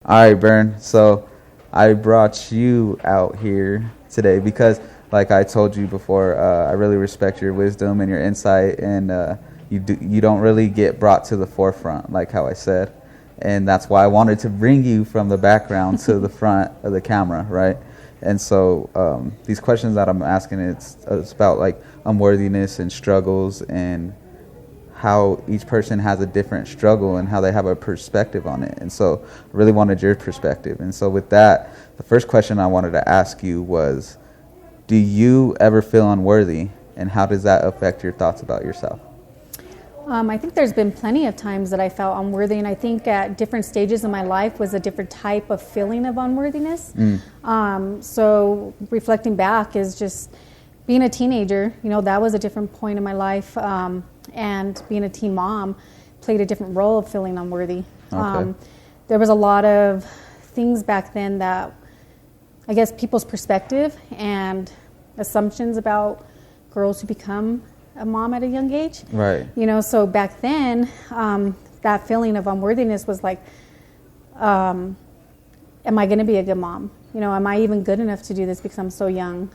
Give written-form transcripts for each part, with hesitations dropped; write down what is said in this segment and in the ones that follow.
All right, Bern. So I brought you out here today because, like I told you before, I really respect your wisdom and your insight, and you don't really get brought to the forefront, like how I said, and that's why I wanted to bring you from the background to the front of the camera, right? And so these questions that I'm asking, it's about like unworthiness and struggles and how each person has a different struggle and how they have a perspective on it. And so I really wanted your perspective. And so with that, the first question I wanted to ask you was, do you ever feel unworthy, and how does that affect your thoughts about yourself? I think there's been plenty of times that I felt unworthy, and I think at different stages of my life was a different type of feeling of unworthiness. So reflecting back is just being a teenager, that was a different point in my life. And being a teen mom played a different role of feeling unworthy. Okay. There was a lot of things back then that I guess people's perspective and assumptions about girls who become a mom at a young age. Right. So back then, that feeling of unworthiness was like, am I going to be a good mom? Am I even good enough to do this because I'm so young?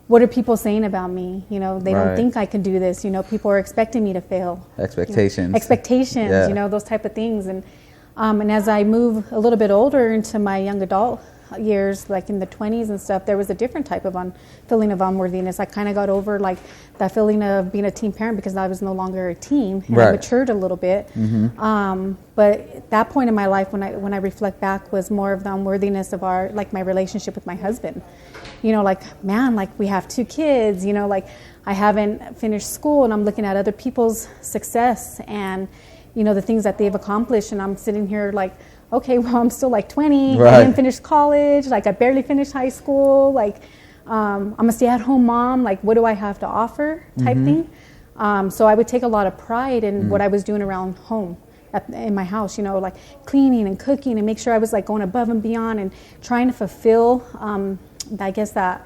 What are people saying about me? They don't think I can do this. People are expecting me to fail. Expectations. Yeah. Those type of things. And as I move a little bit older into my young adult years, like in the 20s and stuff, there was a different type of feeling of unworthiness. I kind of got over like that feeling of being a teen parent because I was no longer a teen, and I matured a little bit. But at that point in my life, when I reflect back, was more of the unworthiness of my relationship with my husband. We have 2 kids, I haven't finished school, and I'm looking at other people's success and, the things that they've accomplished. And I'm sitting here like, okay, well, I'm still like 20. Right. I didn't finish college. I barely finished high school. I'm a stay-at-home mom. What do I have to offer type thing? So I would take a lot of pride in what I was doing around home. In my house, cleaning and cooking, and make sure I was going above and beyond and trying to fulfill I guess that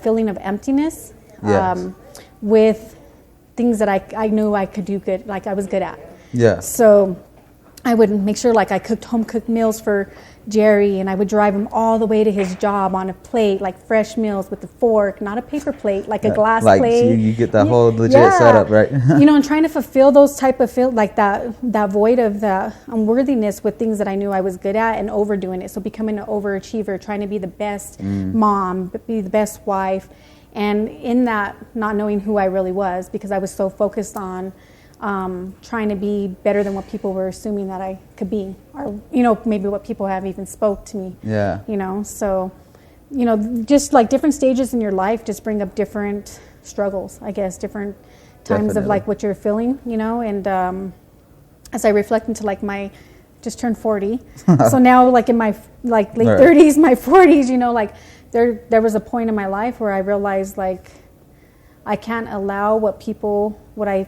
feeling of emptiness. Yes. With things that I knew I could do good, I was good at. Yeah. So I would make sure I cooked home-cooked meals for Jerry, and I would drive him all the way to his job on a plate, fresh meals with a fork, not a paper plate, a glass plate. You get that whole legit setup, right? And trying to fulfill those type of that void of the unworthiness with things that I knew I was good at and overdoing it. So becoming an overachiever, trying to be the best mom, be the best wife, and in that not knowing who I really was because I was so focused on trying to be better than what people were assuming that I could be, or maybe what people have even spoke to me. Yeah. So just different stages in your life just bring up different struggles, I guess, different times Definitely. Of what you're feeling, and as I reflect into my just turned 40, so now in my late 30s, my 40s, there was a point in my life where I realized I can't allow what I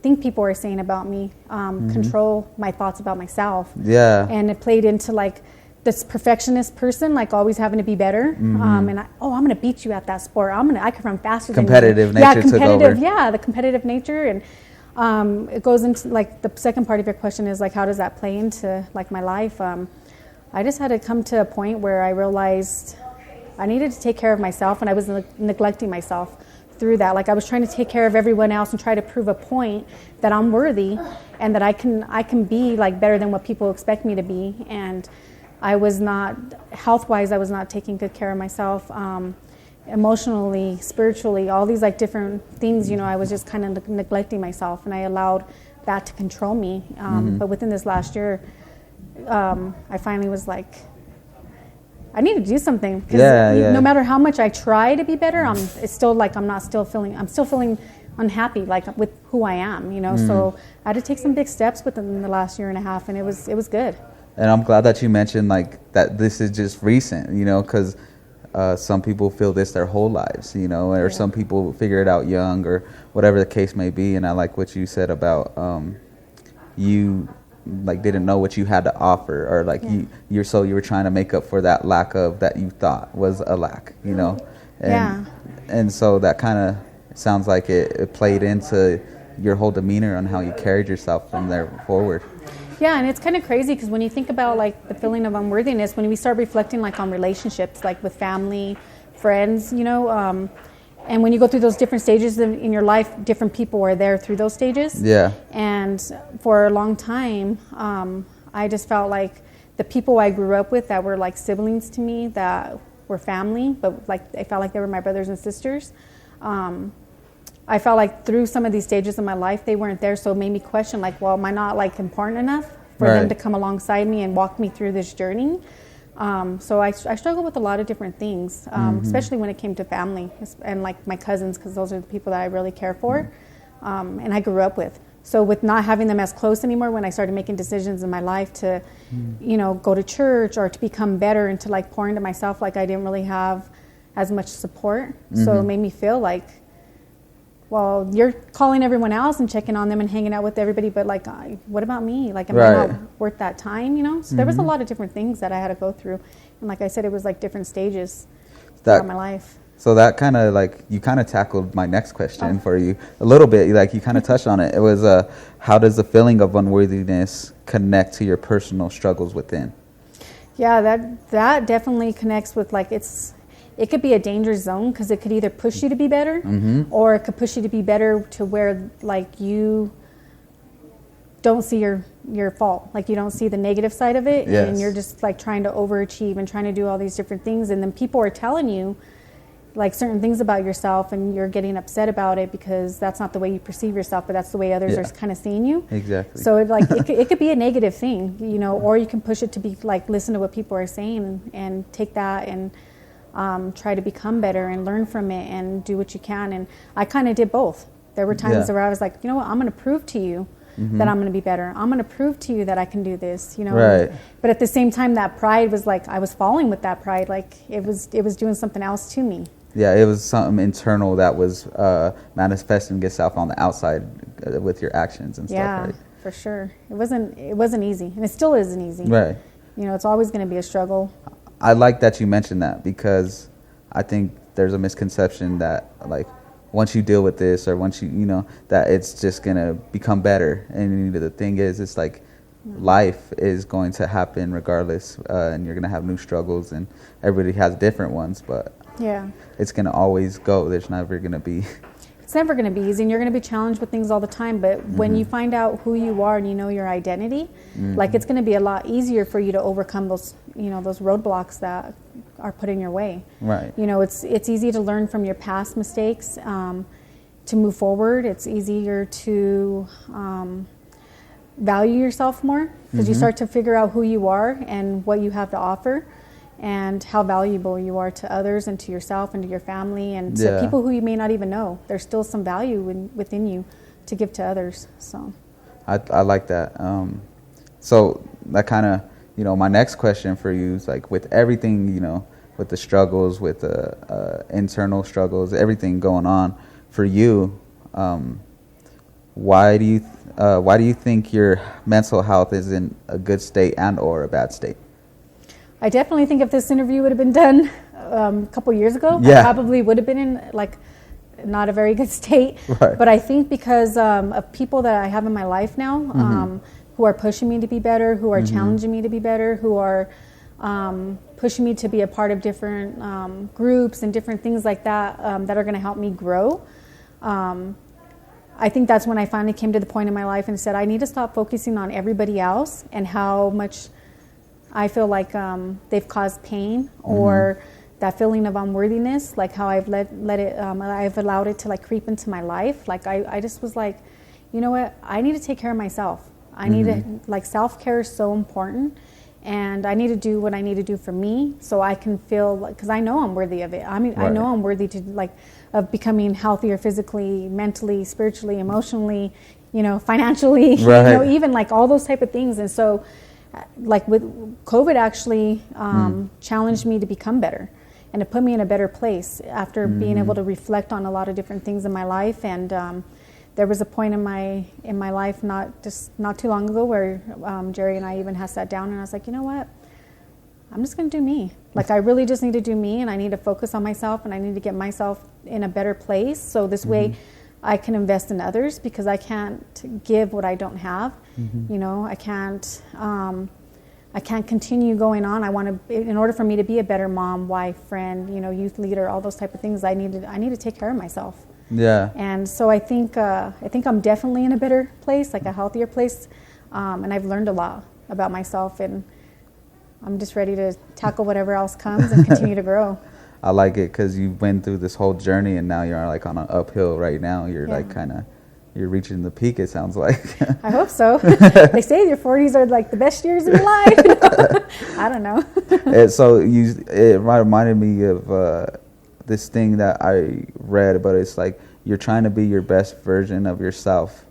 think people are saying about me control my thoughts about myself. Yeah. And it played into this perfectionist person, always having to be better. And I'm going to beat you at that sport. I can run faster than you. Competitive nature took over. Yeah, the competitive nature. And it goes into the second part of your question is how does that play into my life? I just had to come to a point where I realized I needed to take care of myself, and I was neglecting myself through that. I was trying to take care of everyone else and try to prove a point that I'm worthy and that I can be better than what people expect me to be. And I was not, health-wise, I was not taking good care of myself, emotionally, spiritually, all these different things, I was just kind of neglecting myself, and I allowed that to control me. But within this last year, I finally was I need to do something, because no matter how much I try to be better, it's still I'm still feeling unhappy with who I am, So I had to take some big steps within the last year and a half, and it was good. And I'm glad that you mentioned that this is just recent, because some people feel this their whole lives, or some people figure it out young, or whatever the case may be. And I like what you said about you didn't know what you had to offer, or you were trying to make up for that lack of that you thought was a lack, and so that kind of sounds like it played into your whole demeanor on how you carried yourself from there forward. Yeah, and it's kind of crazy because when you think about like the feeling of unworthiness, when we start reflecting like on relationships, like with family, friends, and when you go through those different stages in your life, different people are there through those stages. Yeah. And for a long time, I just felt like the people I grew up with that were like siblings to me, that were family, but like I felt like they were my brothers and sisters. I felt like through some of these stages of my life, they weren't there, so it made me question, like, well, am I not like important enough for them to come alongside me and walk me through this journey? So I struggled with a lot of different things, especially when it came to family and like my cousins, because those are the people that I really care for, and I grew up with. So with not having them as close anymore, when I started making decisions in my life to, go to church or to become better and to like pour into myself, like I didn't really have as much support. So it made me feel like, well, you're calling everyone else and checking on them and hanging out with everybody, but like, what about me? Like, am I not worth that time, So there was a lot of different things that I had to go through. And like I said, it was like different stages throughout my life. So that kind of like, you kind of tackled my next question for you a little bit. Like you kind of touched on it. It was, how does the feeling of unworthiness connect to your personal struggles within? Yeah, that definitely connects with like, it could be a danger zone because it could either push you to be better or it could push you to be better to where like you don't see your fault. Like you don't see the negative side of it and you're just like trying to overachieve and trying to do all these different things. And then people are telling you like certain things about yourself and you're getting upset about it because that's not the way you perceive yourself, but that's the way others are kind of seeing you. Exactly. So it could be a negative thing, or you can push it to be like, listen to what people are saying and take that and try to become better and learn from it and do what you can. And I kind of did both. There were times where I was like, you know what, I'm going to prove to you that I'm going to be better. I'm going to prove to you that I can do this, Right. But at the same time, that pride was like, I was falling with that pride. Like it was doing something else to me. Yeah, it was something internal that was manifesting itself on the outside with your actions and stuff, right? For sure. It wasn't easy, and it still isn't easy. Right. It's always going to be a struggle. I like that you mentioned that because I think there's a misconception that like once you deal with this or once you that it's just going to become better. And the thing is, it's like life is going to happen regardless, and you're going to have new struggles, and everybody has different ones, but it's going to always go. There's never going to be... It's never going to be easy, and you're going to be challenged with things all the time, but when you find out who you are and you know your identity, like it's going to be a lot easier for you to overcome those, those roadblocks that are put in your way. Right. It's easy to learn from your past mistakes, to move forward. It's easier to value yourself more because you start to figure out who you are and what you have to offer, and how valuable you are to others and to yourself and to your family and to people who you may not even know. There's still some value within you to give to others. So I like that. So that kind of, my next question for you is like with everything, with the struggles, with the internal struggles, everything going on for you, why do you think your mental health is in a good state and or a bad state? I definitely think if this interview would have been done a couple years ago, I probably would have been in like not a very good state. Right. But I think because of people that I have in my life now, who are pushing me to be better, who are challenging me to be better, who are pushing me to be a part of different groups and different things like that, that are going to help me grow. I think that's when I finally came to the point in my life and said, I need to stop focusing on everybody else and how much I feel like they've caused pain or that feeling of unworthiness, like how I've let it, I've allowed it to like creep into my life. Like I just was like, you know what, I need to take care of myself. I need to, like, self-care is so important, and I need to do what I need to do for me so I can feel, like, because I know I'm worthy of it. I mean, I know I'm worthy to, like, of becoming healthier physically, mentally, spiritually, emotionally, financially, even like all those type of things. And so, like with COVID actually challenged me to become better, and it put me in a better place after being able to reflect on a lot of different things in my life. And there was a point in my life not too long ago where Jerry and I even had sat down, and I was like, you know what? I'm just going to do me. Like, I really just need to do me, and I need to focus on myself, and I need to get myself in a better place. So this way, I can invest in others, because I can't give what I don't have. You know, I can't continue going on. I want to, in order for me to be a better mom, wife, friend, you know, youth leader, all those type of things, I need to take care of myself. Yeah. And so I think I'm definitely in a better place, like a healthier place, and I've learned a lot about myself, and I'm just ready to tackle whatever else comes and continue to grow. I like it because you've been through this whole journey, and now you're like on an uphill right now. You're like you're reaching the peak, it sounds like. I hope so. They say your 40s are like the best years of your life. I don't know. And so it reminded me of this thing that I read, but it's like you're trying to be your best version of yourself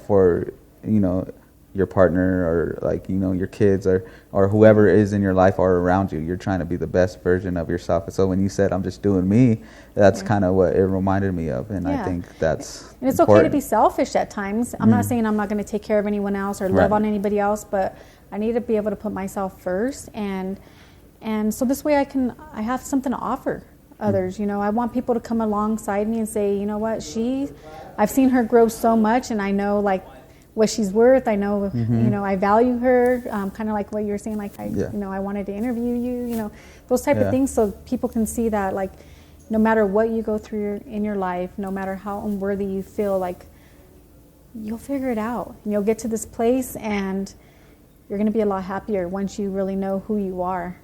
for, you know, your partner, or like, you know, your kids, or whoever is in your life or around you. You're trying to be the best version of yourself. And so when you said, I'm just doing me, that's kind of what it reminded me of. And I think that's and it's important. okay to be selfish at times. I'm not saying I'm not going to take care of anyone else or love on anybody else, but I need to be able to put myself first. And so this way I have something to offer others. You know, I want people to come alongside me and say, you know what, I've seen her grow so much, and I know like what she's worth. I know, you know, I value her, kind of like what you were saying, like, you know, I wanted to interview you, you know, those type of things, so people can see that, like, no matter what you go through in your life, no matter how unworthy you feel, like, you'll figure it out. And you'll get to this place, and you're going to be a lot happier once you really know who you are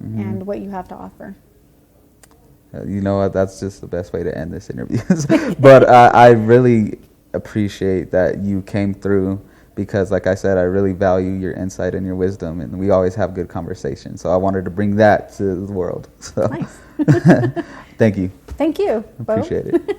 and what you have to offer. You know what, that's just the best way to end this interview. But I really appreciate that you came through, because like I said, I really value your insight and your wisdom, and we always have good conversations, so I wanted to bring that to the world. So Nice. thank you. Thank you, Bo. Appreciate it.